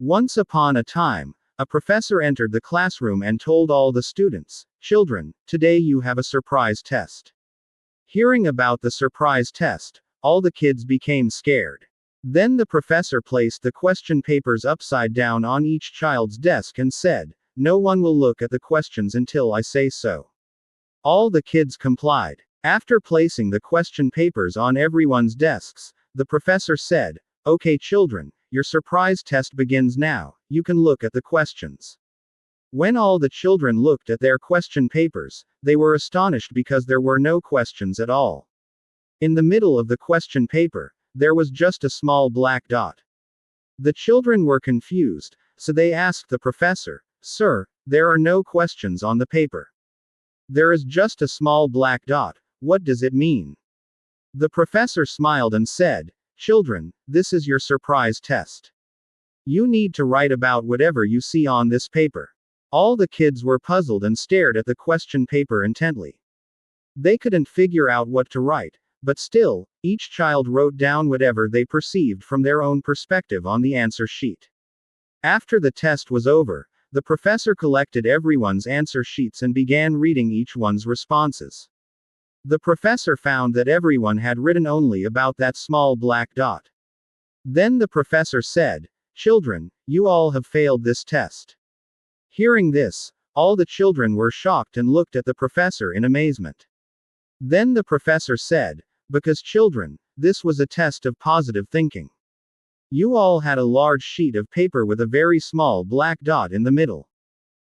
Once upon a time, a professor entered the classroom and told all the students, "Children, today you have a surprise test." Hearing about the surprise test, all the kids became scared. Then the professor placed the question papers upside down on each child's desk and said, "No one will look at the questions until I say so." All the kids complied. After placing the question papers on everyone's desks, the professor said, "Okay, children, your surprise test begins now. You can look at the questions." When all the children looked at their question papers, they were astonished because there were no questions at all. In the middle of the question paper, there was just a small black dot. The children were confused, so they asked the professor, "Sir, there are no questions on the paper. There is just a small black dot. What does it mean?" The professor smiled and said, "Children, this is your surprise test. You need to write about whatever you see on this paper." All the kids were puzzled and stared at the question paper intently. They couldn't figure out what to write, but still, each child wrote down whatever they perceived from their own perspective on the answer sheet. After the test was over, the professor collected everyone's answer sheets and began reading each one's responses. The professor found that everyone had written only about that small black dot. Then the professor said, "Children, you all have failed this test." Hearing this, all the children were shocked and looked at the professor in amazement. Then the professor said, "Because children, this was a test of positive thinking. You all had a large sheet of paper with a very small black dot in the middle.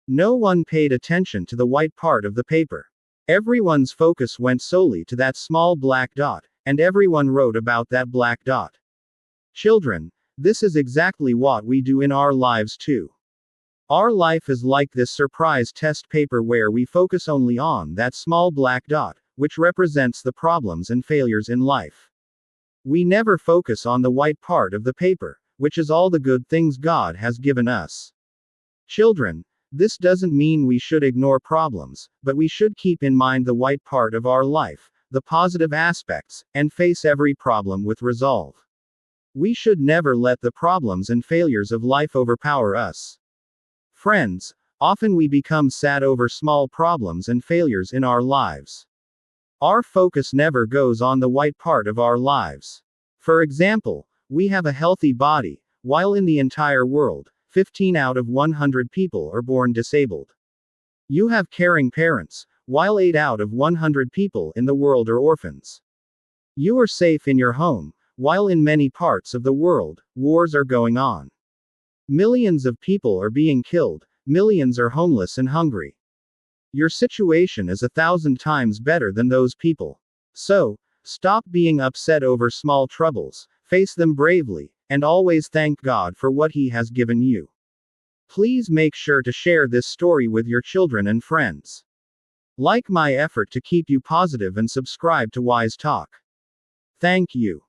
No one paid attention to the white part of the paper. Everyone's focus went solely to that small black dot, and everyone wrote about that black dot. Children, this is exactly what we do in our lives too. Our life is like this surprise test paper where we focus only on that small black dot, which represents the problems and failures in life. We never focus on the white part of the paper, which is all the good things God has given us. Children, this doesn't mean we should ignore problems, but we should keep in mind the white part of our life, the positive aspects, and face every problem with resolve. We should never let the problems and failures of life overpower us. Friends, often we become sad over small problems and failures in our lives. Our focus never goes on the white part of our lives. For example, we have a healthy body, while in the entire world, 15 out of 100 people are born disabled. You have caring parents, while 8 out of 100 people in the world are orphans. You are safe in your home, while in many parts of the world, wars are going on. Millions of people are being killed, millions are homeless and hungry. Your situation is 1,000 times better than those people. So, stop being upset over small troubles, face them bravely, and always thank God for what He has given you. Please make sure to share this story with your children and friends. Like my effort to keep you positive and subscribe to Wise Talk. Thank you.